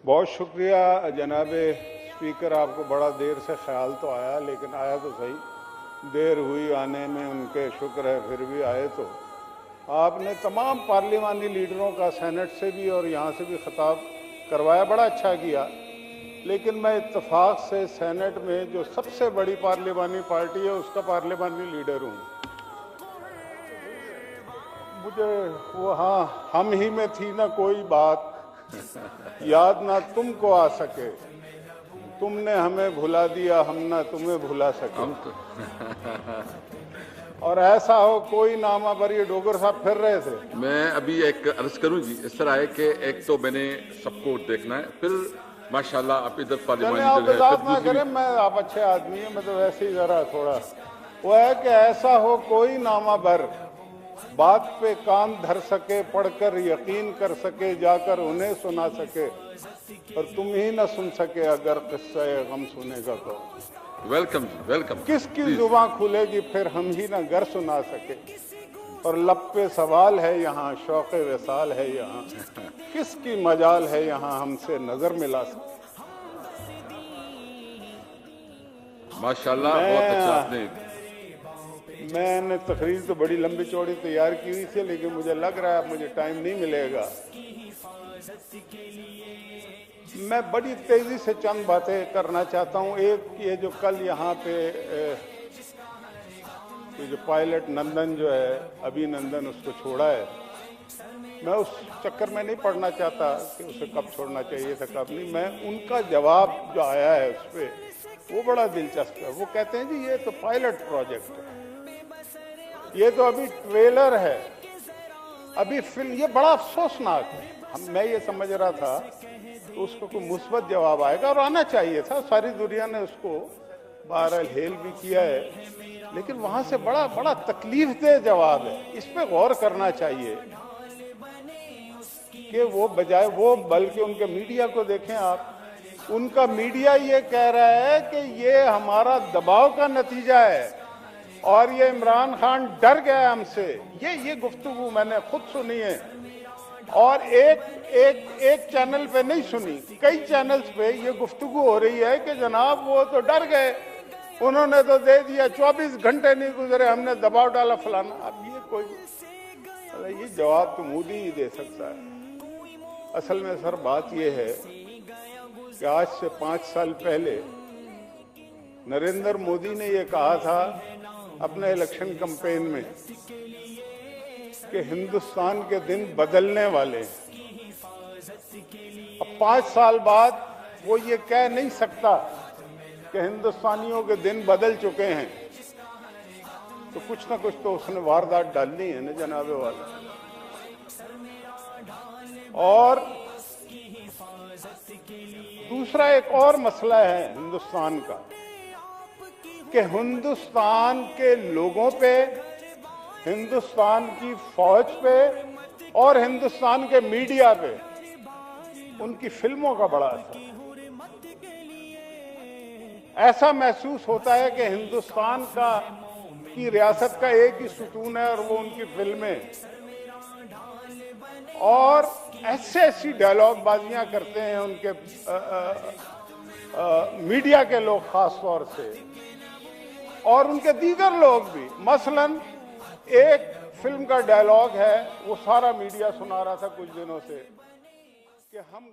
बहुत शुक्रिया जनाब स्पीकर, आपको बड़ा देर से ख्याल तो आया, लेकिन आया तो सही, देर हुई आने में उनके शुक्र है, फिर भी आए। तो आपने तमाम पार्लिमानी लीडरों का सेनेट से भी और यहाँ से भी खिताब करवाया, बड़ा अच्छा किया। लेकिन मैं इत्तेफाक से सेनेट में जो सबसे बड़ी पार्लिमानी पार्टी है उसका पार्लिमानी लीडर हूँ। मुझे वो, हाँ, हम ही में थी ना कोई बात, याद ना तुमको आ सके, तुमने हमें भुला दिया, हम ना तुम्हें भुला सके। और ऐसा हो कोई नामा पर, ये डोगर साहब फिर रहे थे। मैं अभी एक अर्ज करूं जी, इस तरह है कि एक तो मैंने सबको देखना है, फिर माशाल्लाह आप इधर पार्लियामेंट आप है, वजाहत ना करें, मैं आप अच्छे आदमी हैं, मैं तो वैसे ही जरा थोड़ा वो है कि ऐसा हो कोई नामा भर बात पे कान धर सके, पढ़कर यकीन कर सके, जाकर उन्हें सुना सके, और तुम ही ना सुन सके अगर किस्सा गम सुनेगा तो। Welcome welcome. किसकी जुबां खुलेगी फिर हम ही ना घर सुना सके, और लब पे सवाल है यहाँ, शौक़ विसाल है यहाँ, किसकी मजाल है यहाँ हमसे नजर मिला सके। माशाल्लाह, बहुत अच्छा आपने। मैंने तकरीर तो बड़ी लंबी चौड़ी तैयार की हुई थी, लेकिन मुझे लग रहा है मुझे टाइम नहीं मिलेगा। मैं बड़ी तेजी से चंद बातें करना चाहता हूँ। एक, ये जो कल यहाँ पे ये जो पायलट नंदन जो है, अभिनंदन, उसको छोड़ा है, मैं उस चक्कर में नहीं पढ़ना चाहता कि उसे कब छोड़ना चाहिए था कब नहीं। मैं उनका जवाब जो आया है उस पर, वो बड़ा दिलचस्प है। वो कहते हैं जी ये तो पायलट प्रोजेक्ट है, ये तो अभी ट्रेलर है, अभी फिल्म। ये बड़ा अफसोसनाक है। मैं ये समझ रहा था तो उसको कोई मुस्बत जवाब आएगा, और आना चाहिए था। सारी दुनिया ने उसको बहरहाल हेल भी किया है, लेकिन वहां से बड़ा बड़ा तकलीफदेह जवाब है। इस पे गौर करना चाहिए कि वो बजाय वो, बल्कि उनके मीडिया को देखें आप, उनका मीडिया ये कह रहा है कि ये हमारा दबाव का नतीजा है और ये इमरान खान डर गया हमसे। ये गुफ्तगू मैंने खुद सुनी है, और एक चैनल पे नहीं सुनी, कई चैनल्स पे ये गुफ्तगू हो रही है कि जनाब वो तो डर गए, उन्होंने तो दे दिया, 24 घंटे नहीं गुजरे, हमने दबाव डाला फलाना। अब ये कोई, ये जवाब तो मोदी ही दे सकता है। असल में सर बात ये है कि आज से 5 साल पहले नरेंद्र मोदी ने ये कहा था अपने इलेक्शन कैंपेन में कि हिंदुस्तान के दिन बदलने वाले हैं। अब 5 साल बाद वो ये कह नहीं सकता कि हिंदुस्तानियों के दिन बदल चुके हैं, तो कुछ ना कुछ तो उसने वारदात डालनी है ना जनाबे वाला। और दूसरा एक और मसला है हिंदुस्तान का, कि हिंदुस्तान के लोगों पे, हिंदुस्तान की फौज पे और हिंदुस्तान के मीडिया पे उनकी फिल्मों का बड़ा असर है। ऐसा महसूस होता है कि हिंदुस्तान की रियासत का एक ही सुकून है और वो उनकी फिल्में, और ऐसी डायलॉग बाजियां करते हैं उनके मीडिया के लोग खास तौर से, और उनके दीगर लोग भी। मसलन एक फिल्म का डायलॉग है, वो सारा मीडिया सुना रहा था कुछ दिनों से, कि हम